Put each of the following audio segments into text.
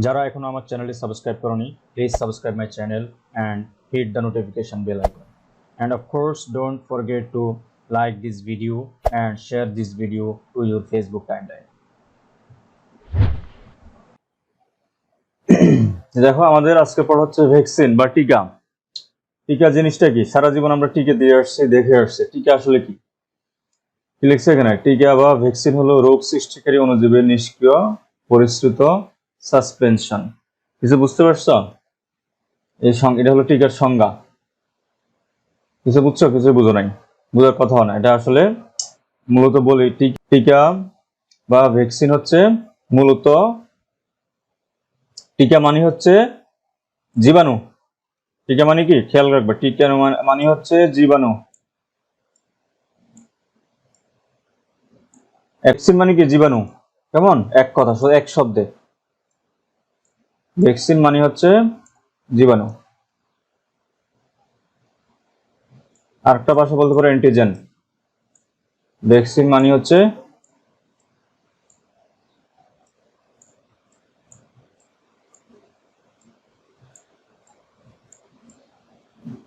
যারা এখনো আমার চ্যানেলটি সাবস্ক্রাইব করনি, please subscribe my channel and hit the notification bell icon. And of course, don't forget to like this video and share this video to your Facebook timeline. দেখো, আমাদের আজকে পড়া হচ্ছে ভ্যাকসিন বা টিকা। টিকা জিনিসটা কি? সারা জীবন আমরা টিকা দিয়ে আসছি, দেখে আসছি। টিকা আসলে কি? কি লিখছে এখানে? টিকা বা ভ্যাকসিন হলো রোগ সৃষ্টিকারী অণুজীবের নিষ্ক্রিয় পরিশ্রুত সাসপেনশন। কিছু বুঝতে পারছো? এটা হলো টিকার সংজ্ঞা। কিছু বুঝছো? কিছু বুঝো নাই, বোঝার কথা না। এটা আসলে মূলত বলি, টিকা বা ভ্যাকসিন হচ্ছে মূলত, টিকা মানে হচ্ছে জীবাণু। টিকা মানে কি? খেয়াল রাখবে, টিকা মানে হচ্ছে জীবাণু। ভ্যাকসিন মানে কি? জীবাণু। কেমন? এক কথা, এক শব্দে ভ্যাকসিন মানে হচ্ছে জীবাণু। আরেকটা ভাষা বলতে পারো অ্যান্টিজেন। ভ্যাকসিন মানে হচ্ছে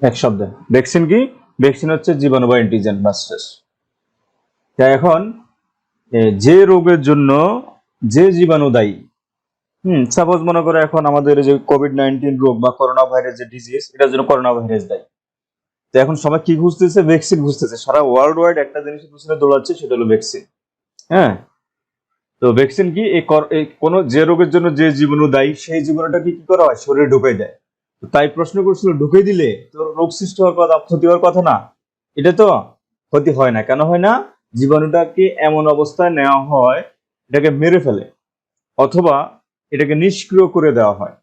এক শব্দে ভ্যাকসিন কি? ভ্যাকসিন হচ্ছে জীবাণু বা অ্যান্টিজেন, বাস শেষ। এখন যে রোগের জন্য যে জীবাণু দায়ী, সাপোজ মনে করো এখন আমাদের যে কোভিড-19 রোগ বা করোনা ভাইরাস যে ডিজিজ, এটার জন্য করোনা ভাইরাস দায়ী। তো এখন সবাই কি খুঁজতেছে? ভ্যাকসিন খুঁজতেছে। সারা ওয়ার্ল্ড ওয়াইড একটা জিনিসের পিছনে দৌড়াচ্ছে, সেটা হলো ভ্যাকসিন। হ্যাঁ, তো ভ্যাকসিন কি? কোন যে রোগের জন্য যে জীবাণু দায়ী, সেই জীবাণুটা কি করা হয়? শরীরে ঢুকে দেয়। তাই প্রশ্ন করছিল, ঢুকে দিলে তো রোগ সৃষ্টি হওয়ার কথা, ক্ষতি হওয়ার কথা না? এটা তো ক্ষতি হয় না। কেন হয় না? জীবাণুটাকে এমন অবস্থায় নেওয়া হয়, এটাকে মেরে ফেলে, অথবা এটাকে নিষ্ক্রিয় করে দেওয়া হয়।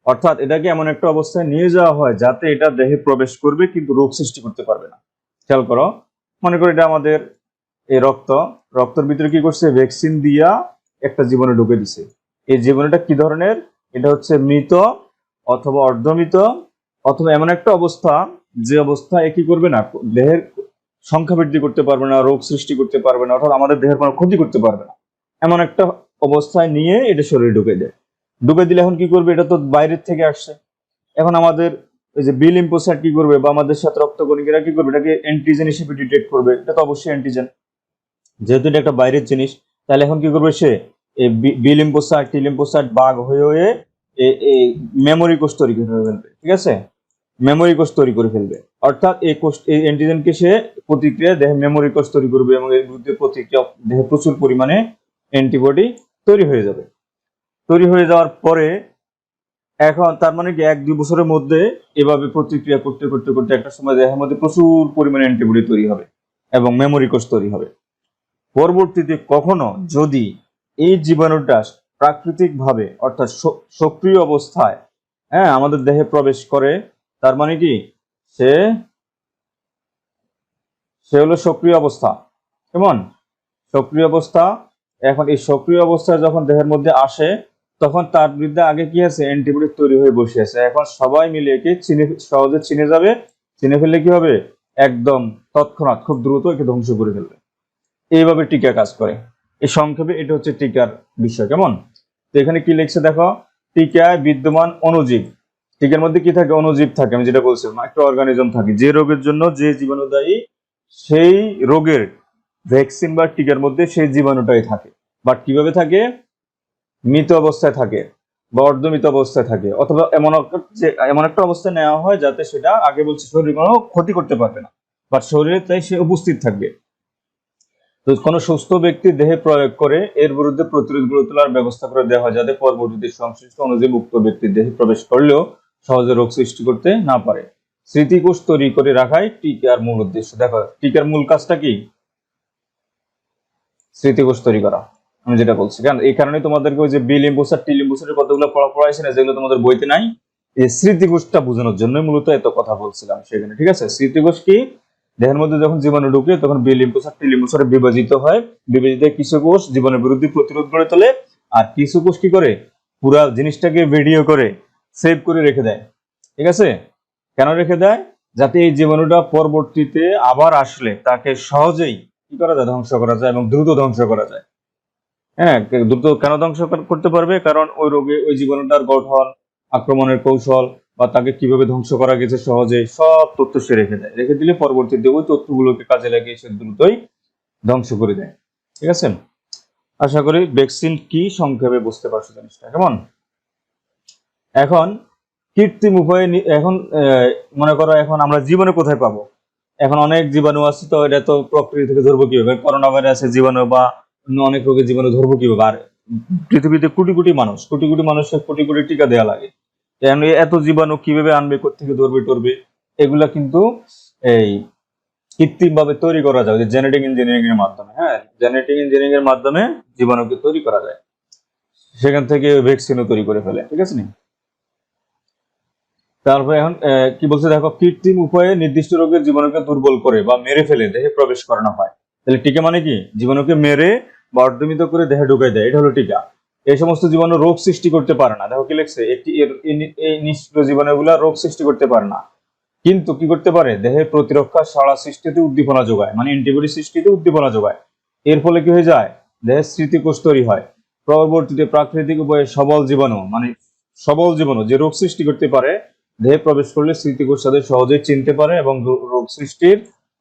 অর্থাৎ এটাকে এমন একটা অবস্থায় নিয়ে যাওয়া হয় যাতে এটা দেহে প্রবেশ করবে কিন্তু রোগ সৃষ্টি করতে পারবে না। খেয়াল করো, মনে করো এটা আমাদের এই রক্তের ভিতরে কি করছে? ভ্যাকসিন দিয়া একটা জীবাণু ঢুকে দিছে। এই জীবাণুটা কি ধরনের? এটা হচ্ছে মৃত অথবা অর্ধমৃত, অথবা এমন একটা অবস্থা যে অবস্থা কি করবে না, দেহের সংখ্যা বৃদ্ধি করতে পারবে না, রোগ সৃষ্টি করতে পারবে না, অর্থাৎ আমাদের দেহের কোনো ক্ষতি করতে পারবে না। এমন একটা অবস্থায় নিয়ে এটা শরীরে ঢুকে দেয়। ঢুকে দিলে এখন কি করবে? এটা তো বাইরের থেকে আসছে। এখন আমাদের এই যে বি-লিম্ফোসাইট কি করবে, বা আমাদের সাথে রক্তকণিকারা কি করবে? এটাকে অ্যান্টিজেন হিসেবে ডিটেক্ট করবে। এটা তো অবশ্যই অ্যান্টিজেন, যেহেতু এটা একটা বাইরের জিনিস। তাহলে এখন কি করবে সে? এই বি-লিম্ফোসাইট, টি-লিম্ফোসাইট বাগ হয়ে হয়ে এই মেমোরি কোষ তৈরি করে ফেলবে। ঠিক আছে? মেমোরি কোষ তৈরি করে ফেলবে। অর্থাৎ এই অ্যান্টিজেনকে সে প্রতিক্রিয়া দেহে মেমোরি কোষ তৈরি করবে, এবং এর বিরুদ্ধে প্রতিক্রিয়া দেহে প্রচুর পরিমাণে অ্যান্টিবডি তৈরি হয়ে যাবে। তৈরি হয়ে যাওয়ার পরে এখন তার মানে কি 1-2 বছরের মধ্যে এভাবে প্রতিক্রিয়া করতে করতে করতে একটা সময় দেহের মধ্যে প্রচুর পরিমাণে অ্যান্টিবডি তৈরি হবে এবং মেমোরি কোষ তৈরি হবে। পরবর্তীতে কখনো যদি এই জীবাণুটা প্রাকৃতিকভাবে, অর্থাৎ সক্রিয় অবস্থায়, আমাদের দেহে প্রবেশ করে, তার মানে কি সে সে হলো সক্রিয় অবস্থা। কেমন? সক্রিয় অবস্থা। এখন এই সক্রিয় অবস্থায় যখন দেহের মধ্যে আসে, তখন তার বিরুদ্ধে আগে কি আছে? অ্যান্টিবডি তৈরি হয়ে বসে আছে। এখন সবাই মিলে একে সহজে চিনে যাবে। চিনে ফেললে কি হবে? একদম তৎক্ষণাৎ খুব দ্রুত একে ধ্বংস করে ফেলবে। এইভাবে টিকা কাজ করে। এই সংক্ষেপে এটা হচ্ছে টিকার বিষয়। কেমন? তো এখানে কি লিখছে দেখো, টিকায় বিদ্যমান অণুজীব। টিকার মধ্যে কি থাকে? অণুজীব থাকে। আমি যেটা বলছিলাম, একটা অর্গানিজম থাকে। যে রোগের জন্য যে জীবাণু দায়ী, সেই রোগের ভ্যাকসিন বা টিকার মধ্যে সেই জীবাণুটাই থাকে। বাট কিভাবে থাকে? মৃত অবস্থায় থাকে বা অর্ধমৃত অবস্থায় থাকে, অথবা এমন একটা অবস্থায় নেওয়া হয় যাতে সেটা, আগে বলছি, শরীরে কোনো ক্ষতি করতে পারবে না, বাট শরীরে তাই সে উপস্থিত থাকবে। তো কোনো সুস্থ ব্যক্তি দেহে প্রয়োগ করে এর বিরুদ্ধে প্রতিরোধ গড়ে তোলার ব্যবস্থা করে দেওয়া হয়, যাতে পরবর্তীতে সংশ্লিষ্ট অণুজীব উক্ত ব্যক্তির দেহে প্রবেশ করলেও সহজে রোগ সৃষ্টি করতে না পারে। স্মৃতিকোষ তৈরি করে রাখাই টিকার মূল উদ্দেশ্য। দেখো, টিকার মূল কাজটা কি? স্মৃতিকোষ তৈরি করা। আমি যেটা বলছি, কারণ এই কারণে তোমাদেরকে ওই যে বি-লিম্ফোসাইট, টি-লিম্ফোসাইটের কতগুলো পড়াইছে না, যেগুলো তোমাদের বইতে নাই, এই স্মৃতিকোষটা বোঝানোর জন্য মূলত এত কথা বলছিলাম সেখানে। ঠিক আছে? স্মৃতিকোষ কি? দেহের মধ্যে যখন জীবাণু ঢুকে, তখন বি-লিম্ফোসাইট, টি-লিম্ফোসাইট বিভাজিত হয়। বিভাজিত কিছু কোষ জীবাণুর বিরুদ্ধে প্রতিরোধ গড়ে তোলে, আর কিছু কোষ কি করে? পুরা জিনিসটাকে ভিডিও করে সেভ করে রেখে দেয়। ঠিক আছে? কেন রেখে দেয়? যাতে এই জীবাণুটা পরবর্তীতে আবার আসলে তাকে সহজেই কি করা যায়? ধ্বংস করা যায়, এবং দ্রুত ধ্বংস করা যায়। হ্যাঁ, দ্রুত কেন ধ্বংস করতে পারবে? কারণ ওই রোগে ওই জীবাণুটার গঠন, আক্রমণের কৌশল বা তাকে কিভাবে ধ্বংস করা গেছে সহজে সব তথ্য সে রেখে দেয়। রেখে দিলে পরবর্তীতে ওই তথ্যগুলোকে কাজে লাগিয়ে সে দ্রুতই ধ্বংস করে দেয়। ঠিক আছে? আশা করি ভ্যাকসিন কি সংক্ষেপে বুঝতে পারছো জিনিসটা, কেমন? এখন কৃত্রিম উপায়ে এখন মনে করো এখন আমরা জীবাণু কোথায় পাবো? এখন অনেক জীবাণু আছে, তো এটা তো প্রকৃতি থেকে ধরবো কিভাবে? করোনা ভাইরাসের জীবাণু বা অন্য অনেক রোগের জীবাণু ধরবো কিভাবে? আর পৃথিবীতে কোটি কোটি মানুষের কোটি কোটি টিকা দেওয়া লাগে। এত জীবাণু কিভাবে আনবে, কোত্থেকে ধরবে টরবে? এগুলা কিন্তু এই কৃত্রিম ভাবে তৈরি করা যায়, জেনেটিক ইঞ্জিনিয়ারিং এর মাধ্যমে। হ্যাঁ, জেনেটিক ইঞ্জিনিয়ারিং এর মাধ্যমে জীবাণুকে তৈরি করা যায়, সেখান থেকে ভ্যাকসিনও তৈরি করে ফেলে। ঠিক আছে নি? তারপরে এখন কি বলছে দেখো, কৃত্রিম উপায়ে নির্দিষ্ট রোগের জীবাণুকে দুর্বল করে বা মেরে ফেলে দেহে প্রবেশ করানো হয়। তাহলে টিকা মানে কি? জীবাণুকে মেরে বা অর্ধমিত করে দেহে ঢুকাই দেয়, এটা হলো টিকা। এই সমস্ত জীবাণু রোগ সৃষ্টি করতে পারে না। দেখো কি লিখছে, এই নিষ্ক্রিয় জীবাণুগুলা রোগ সৃষ্টি করতে পারে না, কিন্তু কি করতে পারে? দেহের প্রতিরক্ষা সাড়া সৃষ্টিতে উদ্দীপনা যোগায়, মানে অ্যান্টিবডি সৃষ্টিতে উদ্দীপনা যোগায়। এর ফলে কি হয়ে যায়? দেহের স্মৃতিকোষ তৈরি হয়। পরবর্তীতে প্রাকৃতিক উপায়ে সবল জীবাণু যে রোগ সৃষ্টি করতে পারে দেহে প্রবেশ করলে স্মৃতিকোষ তাদের সহজেই চিনতে পারে এবং রোগ সৃষ্টির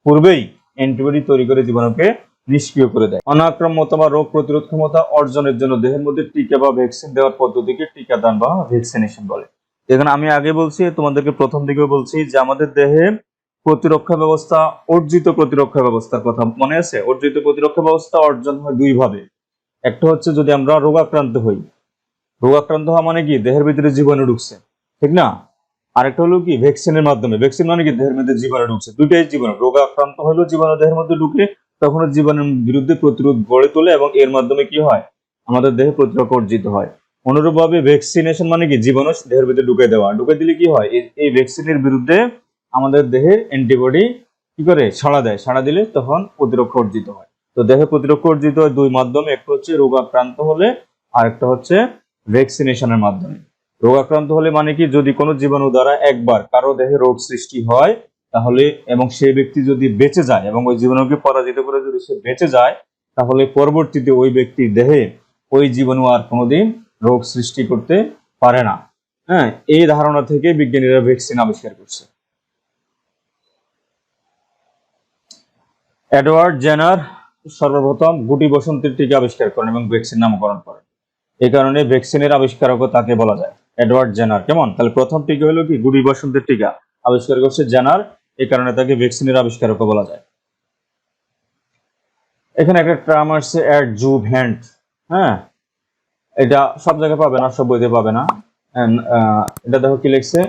পূর্বেই অ্যান্টিবডি তৈরি করে জীবাণুকে নিষ্ক্রিয় করে দেয়। অনাক্রম্যতা বা রোগ প্রতিরোধ ক্ষমতা অর্জনের জন্য দেহের মধ্যে টিকা বা ভ্যাকসিন দেওয়ার পদ্ধতিকে টিকাদান বা ভ্যাকসিনেশন বলে। এখানে আমি আগে বলছি, তোমাদেরকে প্রথম দিকে বলছি যে আমাদের দেহে প্রতিরক্ষা ব্যবস্থা, অর্জিত প্রতিরক্ষা ব্যবস্থার কথা মনে আছে? অর্জিত প্রতিরক্ষা ব্যবস্থা অর্জন হয় দুই ভাবে। একটা হচ্ছে যদি আমরা রোগাক্রান্ত হই, রোগাক্রান্ত হওয়া মানে কি? দেহের ভিতরে জীবাণু ঢুকছে, ঠিক না? আরেকটা হলো কি? ভ্যাকসিনের মাধ্যমে। ভ্যাকসিন মানে কি? দেহের মধ্যে জীবাণু ঢুকছে। দুইটাই জীবাণু। রোগাক্রান্ত হলেও জীবাণু দেহের মধ্যে ঢুকে, তখন জীবাণুর বিরুদ্ধে প্রতিরোধ গড়ে তোলে এবং এর মাধ্যমে কি হয়? আমাদের দেহে প্রতিরক্ষা অর্জিত হয়। অনুরূপভাবে ভ্যাকসিনেশন মানে কি? জীবাণু দেহের ভিতরে ঢুকে দেওয়া। ঢুকে দিলে কি হয়? এই ভ্যাকসিনের বিরুদ্ধে আমাদের দেহের অ্যান্টিবডি কি করে? সাড়া দেয়। সাড়া দিলে তখন প্রতিরক্ষা অর্জিত হয়। তো দেহে প্রতিরক্ষা অর্জিত হয় দুই মাধ্যমে, একটা হচ্ছে রোগাক্রান্ত হলে, আর একটা হচ্ছে ভ্যাকসিনেশনের মাধ্যমে। রোগাক্রান্ত হলে মানে কি? যদি কোনো জীবাণু দ্বারা একবার কারো দেহে রোগ সৃষ্টি হয়, তাহলে এবং সেই ব্যক্তি যদি বেঁচে যায় এবং ওই জীবাণুকে পরাজিত করে যদি সে বেঁচে যায়, তাহলে পরবর্তীতে ওই ব্যক্তির দেহে ওই জীবাণু আর কোনোদিন রোগ সৃষ্টি করতে পারে না। হ্যাঁ, এই ধারণা থেকে বিজ্ঞানীরা ভ্যাকসিন আবিষ্কার করছে। এডওয়ার্ড জেনার সর্বপ্রথম গুটি বসন্তের টিকা আবিষ্কার করেন এবং ভ্যাকসিন নামকরণ করেন। এই কারণে ভ্যাকসিনের আবিষ্কারকও তাকে বলা যায়, এডওয়ার্ড জেনার। কেমন? তাহলে প্রথম টিকা হলো কি? গুটি বসন্তের টিকা আবিষ্কার করছে জেনার, এই কারণে তাকে ভ্যাকসিনের আবিষ্কারকও বলা যায়। এখানে একটা টার্ম আসছে অ্যাডজুভ্যান্ট। হ্যাঁ, এটা সব জায়গায় পাবে না, সব বইতে পাবে না। এটা দেখো কি লিখছে,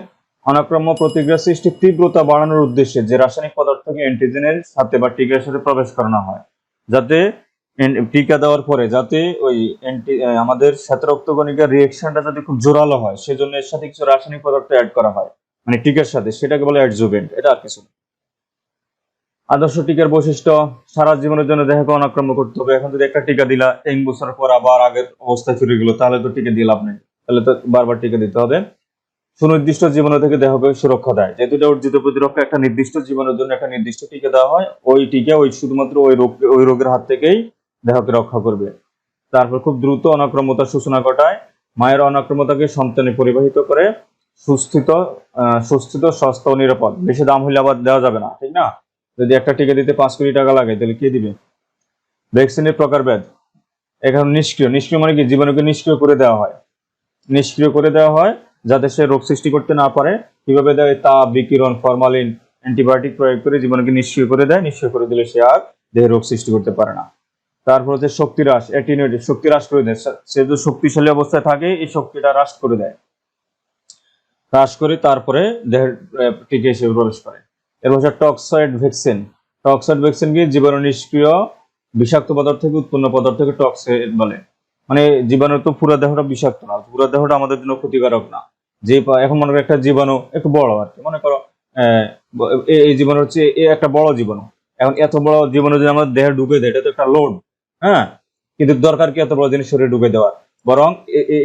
অনাক্রম্য প্রতিক্রিয়া সৃষ্টির তীব্রতা বাড়ানোর উদ্দেশ্যে যে রাসায়নিক পদার্থকে অ্যান্টিজেনের সাথে বা টিকার সাথে প্রবেশ করানো হয়, যাতে টিকা দেওয়ার পরে যাতে ওই আমাদের সাথে রক্তকণিকার রিয়েকশনটা যাতে খুব জোরালো হয়, সেজন্য এর সাথে কিছু রাসায়নিক পদার্থ অ্যাড করা হয়, মানে টিকার সাথে। সেটাকে বলে অ্যাডজুভেন্ট, এটা আর কিছু না। আদর্শ টিকার বৈশিষ্ট্য, সারা জীবনের জন্য দেহকে অনাক্রম্য করতে হবে। এখন যদি একটা টিকা দিলা 3 বছর পর আবার আগের অবস্থায় ফিরে গেল, তাহলে তো টিকা দিয়ে লাভ নেই, তাহলে তো বারবার টিকা দিতে হবে। সুনির্দিষ্ট জীবাণু থেকে দেহকে সুরক্ষা দেয়। যেহেতু এটা অর্জিত প্রতিরক্ষা, একটা নির্দিষ্ট জীবাণুর জন্য একটা নির্দিষ্ট টিকা দেওয়া হয়। ওই টিকা শুধুমাত্র ওই রোগের হাত থেকেই দেহকে রক্ষা করবে। তারপর খুব দ্রুত অনাক্রম্যতার সূচনা ঘটায়। মায়ের অনাক্রম্যতাকে সন্তানে পরিবাহিত করে। সুস্থিত সস্তা ও নিরাপদ। বেশি দাম হলে আবার দেওয়া যাবে না, ঠিক না? যদি একটা টিকা দিতে 5 কোটি টাকা লাগে, তাহলে কে দিবে? ভ্যাকসিনের প্রকারভেদ। এখন নিষ্ক্রিয় মানে কি? জীবাণুকে নিষ্ক্রিয় করে দেওয়া হয়। নিষ্ক্রিয় করে দেওয়া হয় যাতে সে রোগ সৃষ্টি করতে না পারে। কিভাবে দেয়? তাপ, বিকিরণ, ফরমালিন, অ্যান্টিবায়োটিক প্রয়োগ করে জীবাণুকে নিষ্ক্রিয় করে দেয়। নিষ্ক্রিয় করে দিলে সে আর দেহে রোগ সৃষ্টি করতে পারে না। তারপর হচ্ছে শক্তি হ্রাস, অ্যাটেনুয়েট, শক্তি হ্রাস করে দেয়। সে যদি শক্তিশালী অবস্থায় থাকে, এই শক্তিটা হ্রাস করে দেয়। হ্রাস করে তারপরে দেহের টিকে হিসেবে প্রবেশ করে। এরপর হচ্ছে টক্সয়েড ভ্যাকসিন। টক্সয়েড ভ্যাকসিন কি? জীবাণু নিষ্ক্রিয় বিষাক্ত পদার্থ থেকে উৎপন্ন পদার্থকে টক্সয়েড বলে। মানে জীবাণু তো পুরো দেহটা বিষাক্ত না, পুরো দেহটা আমাদের জন্য ক্ষতিকারক না। যে এখন মনে করো একটা জীবাণু একটু বড় আর কি, মনে করো এই জীবাণু হচ্ছে একটা বড় জীবাণু। এখন এত বড় জীবাণু যদি আমাদের দেহে ঢুকে দেয়, এটা তো একটা লোড। হ্যাঁ, কিন্তু দরকার কি এত বড় জিনিস শরীরে ঢুকে দেওয়ার? বরং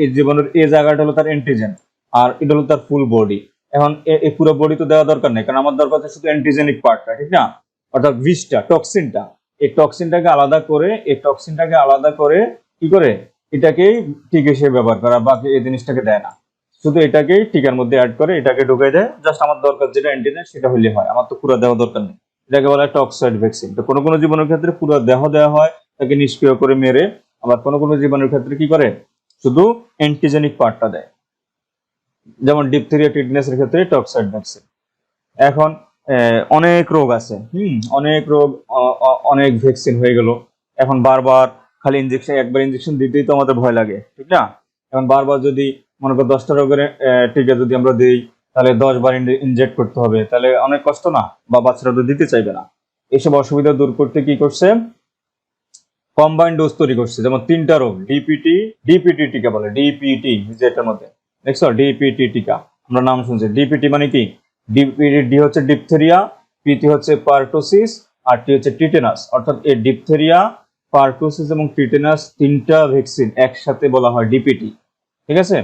এই জীবাণুর এই জায়গাটা হলো তার অ্যান্টিজেন, আর এটা হলো তার ফুল বডি। এখন এই পুরো বডি তো দেওয়া দরকার নেই, কারণ আমার দরকার হচ্ছে শুধু অ্যান্টিজেনিক পার্টটা, ঠিক না? অর্থাৎ বিষটা, টক্সিনটা। এই টক্সিনটাকে আলাদা করে কি করে এটাকেই টিকা হিসেবে ব্যবহার করা, বাকি এই জিনিসটাকে দেয় না, শুধু এটাকেই টিকার মধ্যে অ্যাড করে এটাকে ঢুকাই দেয়, জাস্ট আমার দরকার যেটা অ্যান্টিজেন সেটা হলে হয়, আমার তো পুরো দেওয়া দরকার নেই। এটাকে বলা হয় টক্সয়েড ভ্যাকসিন। তো কোনো কোনো জীবাণুর ক্ষেত্রে পুরো দেহ দেওয়া হয়, তাকে নিষ্ক্রিয় করে মেরে, আবার কোনো কোনো জীবাণুর ক্ষেত্রে কি করে শুধু অ্যান্টিজেনিক পার্টটা দেয়, যেমন ডিপথেরিয়া টিটেনাসের ক্ষেত্রে টক্সয়েড ভ্যাকসিন। এখন অনেক রোগ আছে, অনেক রোগ, অনেক ভ্যাকসিন হয়ে গেল, এখন বারবার খালি ইনজেকশন, একবার ইনজেকশন দিতেই তো আমাদের ভয় লাগে, ঠিক না? এখন বারবার যদি মনে করো 10টা রোগের টিকা যদি আমরা দিই, তাহলে 10 বার ইনজেক্ট করতে হবে, তাহলে অনেক কষ্ট না, বা বাচ্চারা তো দিতে চাইবে না। এইসব অসুবিধা দূর করতে কি করছে, কম্বাইন্ড ডোজ তৈরি করছে, যেমন 3টা রোগ ডিপিটি টিকা বলে, ডিপিটি, যেটার মধ্যে দেখছো ডিপিটি টিকা, আমরা নাম শুনছি। ডিপিটি মানে কি, ডিপিটি, ডি হচ্ছে ডিপথেরিয়া, পিটি হচ্ছে পারটোসিস, আর টি হচ্ছে টিটেনাস। অর্থাৎ এই ডিপথেরিয়া, পারটোসিস এবং টিটেনাস 3টা ভ্যাকসিন একসাথে বলা হয় ডিপিটি, ঠিক আছে?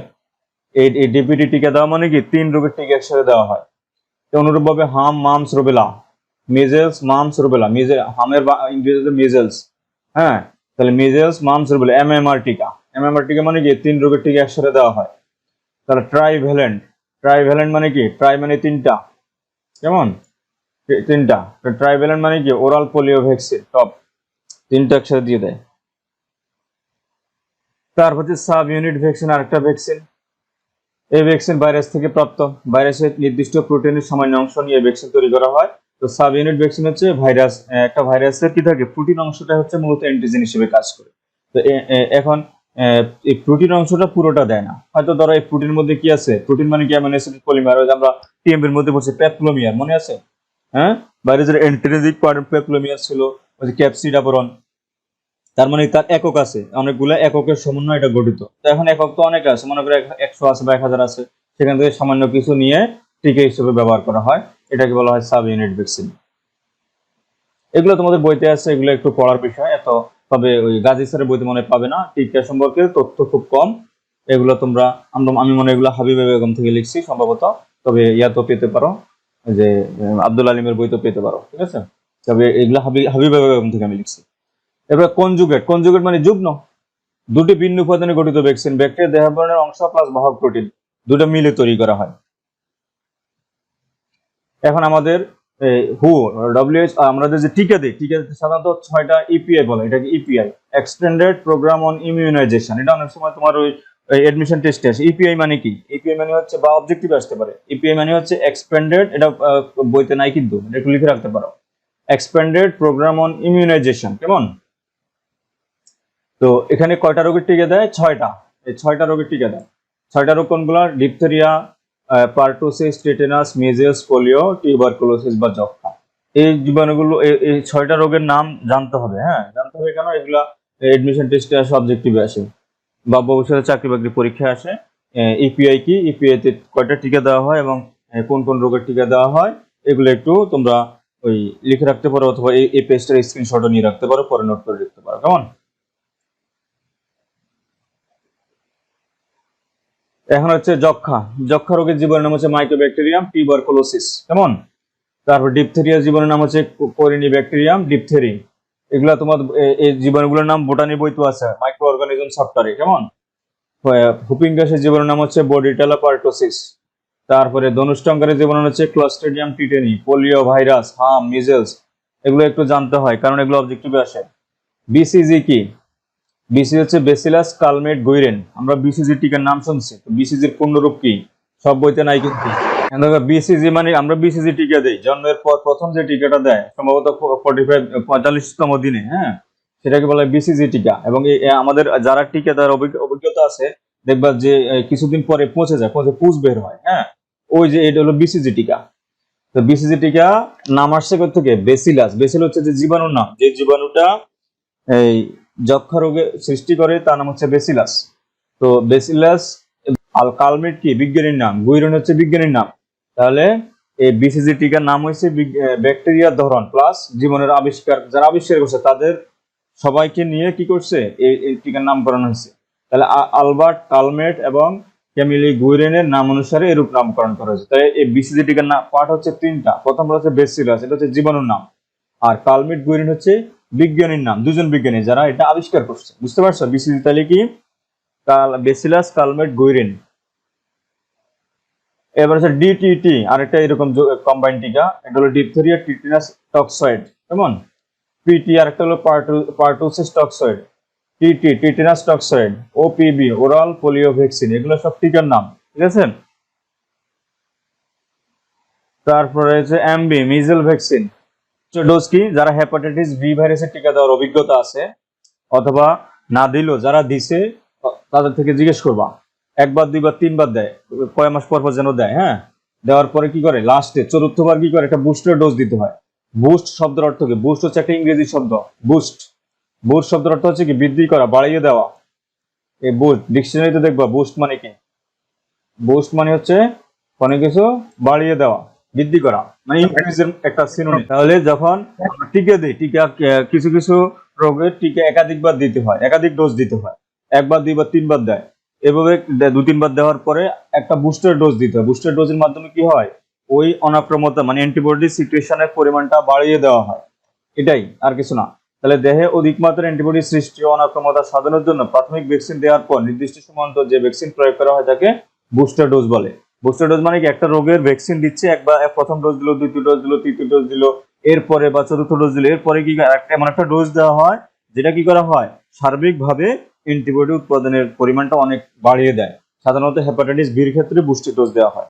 এই ডিপিটি টিকা দেওয়া মানে কি 3 রোগের টিকা একসাথে দেওয়া হয়। তো অনুরূপভাবে হাম, mumps, rubella, measles, mumps, rubella, হামের ইংরেজিতে মিজেলস, হ্যাঁ, তাহলে মিজেলস, মামস, রুবেলা, এমএমআর টিকা। এমএমআর টিকা মানে কি 3 রোগের টিকা একসাথে দেওয়া হয়। তাহলে ট্রাইভ্যালেন্ট মানে কি, ট্রাই মানে 3টা, কেমন 3টা, ট্রাইভ্যালেন্ট মানে কি ওরাল পোলিও ভ্যাকসিন, টপ 3টা একসাথে দিয়ে দেয়। তারপর হচ্ছে সাব ইউনিট ভ্যাকসিন, আরেকটা ভ্যাকসিন। এই ভ্যাকসিন ভাইরাস থেকে প্রাপ্ত, ভাইরাসের নির্দিষ্ট প্রোটিনের সামান্য অংশ নিয়ে ভ্যাকসিন তৈরি করা হয়। তো সাব ইউনিট ভ্যাকসিন হচ্ছে ভাইরাস, একটা ভাইরাসের কি থাকে, প্রোটিন অংশটা হচ্ছে মূলত অ্যান্টিজেন হিসেবে কাজ করে। তো এখন এই প্রোটিন অংশটা পুরোটা দেয় না, হয়তো ধরো এই প্রোটিনের মধ্যে কি আছে, প্রোটিন মানে কি অ্যামিনো অ্যাসিড পলিমার, আমরা টিএমপির মধ্যে পড়ছি পেপলোমিয়ার, মনে আছে? হ্যাঁ, ভাইরাসের এন্ট্রিনজিক পার্ট পেপলোমিয়ার ছিল, ওই যে ক্যাপসিড আবরণ, তার মানে তার একক আছে, অনেকগুলো এককের সমন্বয়ে এটা গঠিত। তো এখন একক তো অনেক আছে, মনে করো 100 আছে বা 1000 আছে, সেখান থেকে সামান্য কিছু নিয়ে টিকা হিসেবে ব্যবহার করা হয়, এটাকে বলা হয় সাব ইউনিট ভ্যাকসিন। এগুলো তোমাদের বইতে আছে, এগুলো একটু পড়ার বিষয় এত, তবে ওই গাজী স্যারের বইতে মনে পাবে না, টিকা সম্পর্কে তথ্য খুব কম। এগুলো তোমরা, আমি মনে হয় এগুলো হাবিবা বেগম থেকে লিখছি সম্ভবত, তবে তো পেতে পারো, যে আব্দুল আলিমের বই তো পেতে পারো, ঠিক আছে? তবে এগুলো হাবিবা বেগম থেকে আমি লিখছি। এবার কনজুগেট মানে যুগ্ম, দুটি ভিন্ন উপাদানে গঠিত ভ্যাকসিন, ব্যাকটেরিয়া দেহাবরণের অংশ প্লাস বাহক প্রোটিন, দুটো মিলে তৈরি করা হয়। এখন আমাদের আমরা যে টিকা দিই, টিকা সাধারণত 6টা ইপিআই বলে, এটাকে EPI, extended programme on immunisation. এটা অনেক সময় তোমার ওই এডমিশন টেস্টে আসে। ইপিআই মানে কি, ইপিআই মানে হচ্ছে, বা অবজেক্টিভে আসতে পারে, ইপিআই মানে হচ্ছে এক্সপেন্ডেড, এটা বইতে নাই কিন্তু এটা একটু লিখে রাখতে পারো, এক্সপেন্ডেড প্রোগ্রাম অন ইমিউনাইজেশন, কেমন? তো এখানে কয়টা রোগের টিকা দেয়, 6টা, এই 6টা রোগের টিকা দেয়। 6টা রোগ কোনগুলো, diphtheria, pertussis, tetanus, measles, polio, tuberculosis বা যক্ষ্মা। এই জীবাণুগুলো, এই 6টা রোগের নাম জানতে হবে, হ্যাঁ জানতে হবে, কেন এগুলা এডমিশন টেস্টে আসে, অবজেক্টিভে আসে, বা ভবিষ্যতে চাকরি বাকরি পরীক্ষায় আসে। ইপিআই কি, ইপিআই তে কয়টা টিকা দেওয়া হয় এবং কোন কোন রোগের টিকা দেওয়া হয়, এগুলো একটু তোমরা ওই লিখে রাখতে পারো, অথবা এই পেজটার স্ক্রিনশটও নিয়ে রাখতে পারো, পরে নোট করে রাখতে পারো, কেমন? এখন হচ্ছে যক্ষা রোগের জীবাণুর নাম হচ্ছে মাইক্রোব্যাকটেরিয়াম টিউবারকুলোসিস, কেমন? তারপর ডিপথেরিয়া জীবাণুর নাম হচ্ছে কোরিনি ব্যাকটেরিয়াম ডিপথেরি। এগুলা তোমার এই জীবাণুগুলোর নাম বোটানি বইতে আছে, মাইক্রো অর্গানিজম চ্যাপ্টারে, কেমন? হুপিং গ্যাসের জীবাণুর নাম হচ্ছে বডিটেলা পার্টোসিস। তারপরে ধনুষ্টঙ্কারের জীবাণু হচ্ছে ক্লস্ট্রিডিয়াম টিটেনি, পোলিও ভাইরাস, হাম, মিজেলস। এগুলো একটু জানতে হয়, কারণ এগুলো অবজেক্টিভে আসে। বিসিজি কি, বিসিজি হচ্ছে বেসিলাস কালমেট গুইরেন। আমরা বিসিজি টিকার নাম শুনছি, তো বিসিজির পূর্ণরূপ কি, সব বইতে নাই কিন্তু। বিসিজি মানে আমরা বিসিজি টিকা দেই, জন্মের পর প্রথম যে টিকাটা দেয় সম্ভবত 45তম দিনে, হ্যাঁ, সেটাকে বলা হয় বিসিজি টিকা। এবং আমাদের যারা টিকা দেওয়ার অভিজ্ঞতা আছে, দেখবা যে কিছুদিন পরে পচে যায়, পুঁজ বের হয়, হ্যাঁ, ওই যে এটা হলো বিসিজি টিকা। তো বিসিজি টিকা নাম আসছে থেকে, বেসিল হচ্ছে যে জীবাণুর নাম, যে জীবাণুটা এই যক্ষা রোগে সৃষ্টি করে, তার নাম হচ্ছে বেসিলাস। তো বেসিলাস, আর কালমেট কি বিজ্ঞানীর নাম, গুইরন হচ্ছে বিজ্ঞানীর নাম। তাহলে এই বিসিজি টিকার নাম হয়েছে ব্যাকটেরিয়ার ধরন প্লাস জীবনের আবিষ্কার, যারা আবিষ্কার করছে তাদের সবাইকে নিয়ে কি করছে এই টিকার নামকরণ হয়েছে। তাহলে আলবার্ট কালমেট এবং ক্যামিলি গুইরেনের নাম অনুসারে এরূপ নামকরণ করা হয়েছে। তাই এই বিসিজি টিকার পার্ট হচ্ছে 3টা। প্রথম হচ্ছে বেসিলাস, এটা হচ্ছে জীবাণুর নাম, আর কালমেট গুইরেন হচ্ছে বিজ্ঞানীর নাম, দুজন বিজ্ঞানী যারা এটা আবিষ্কার করছে, বুঝতে পারছো? বিসিজি তাহলে কি, বেসিলাস কালমেট গুইরিন। এবার হচ্ছে ডিটিটি, আরেকটা এরকম কম্বাইন টিকা, এটা হলো ডিপথেরিয়া টিটেনাস টক্সয়েড, কেমন? পিটি আরেকটা হলো pertussis toxoid, TT tetanus toxoid, OPV oral polio vaccine, এগুলো সব টিকার নাম, ঠিক আছে? তারপরে হচ্ছে এমবি মিজেল ভ্যাকসিন, ডোজ কি, যারা হেপাটাইটিস বি ভাইরাসের টিকা দেওয়ার অভিজ্ঞতা আছে অথবা না দিলেও যারা দিছে তাদের থেকে জিজ্ঞেস করবা, একবার দুইবার তিনবার দেয়, কয় মাস পর পর যেন দেয়, হ্যাঁ? দেওয়ার পরে কি করে, লাস্টে চতুর্থবার কি করে, একটা বুস্টার ডোজ দিতে হয়। বুস্ট শব্দের অর্থ কি? বুস্ট হচ্ছে একটা ইংরেজি শব্দ, বুস্ট। বুস্ট শব্দের অর্থ হচ্ছে কি, বৃদ্ধি করা, বাড়িয়ে দেওয়া। এই বুস্ট ডিকশনারিতে দেখবা বুস্ট মানে কি, বুস্ট মানে হচ্ছে কোনো কিছু বাড়িয়ে দেওয়া, বৃদ্ধি করা, মানে ইনক্রিজের একটা সিনোনিম। তাহলে যখন আমরা টিকা দিই, টিকা কিছু কিছু রোগের টিকা একাধিকবার দিতে হয়, একাধিক ডোজ দিতে হয়, একবার দুইবার তিনবার দেয়, এভাবে দু তিনবার দেওয়ার পরে একটা বুস্টার ডোজ দিতে হয়। বুস্টার ডোজের মাধ্যমে কি হয়, ওই অনাক্রমতা মানে অ্যান্টিবডি সিক্রেশনের পরিমাণটা বাড়িয়ে দেওয়া হয়, এটাই, আর কিছু না। তাহলে দেহে অধিক মাত্রার অ্যান্টিবডি সৃষ্টি ও অনাক্রমতা সাধনের জন্য প্রাথমিক ভ্যাকসিন দেওয়ার পর নির্দিষ্ট সময় অন্তর যে ভ্যাকসিন প্রয়োগ করা হয় তাকে বুস্টার ডোজ বলে। বুস্টার ডোজ মানে কি, একটা রোগের ভ্যাকসিন দিচ্ছে, একবার প্রথম ডোজ দিল, দ্বিতীয় ডোজ দিল, তৃতীয় ডোজ দিল, এরপরে বা চতুর্থ ডোজ দিল, এরপরে কি এমন একটা ডোজ দেওয়া হয় যেটা কি করা হয়, সার্বিকভাবে অ্যান্টিবডি উৎপাদনের পরিমাণটা অনেক বাড়িয়ে দেয়। সাধারণত হেপাটাইটিস বির ক্ষেত্রে বুস্টার ডোজ দেওয়া হয়।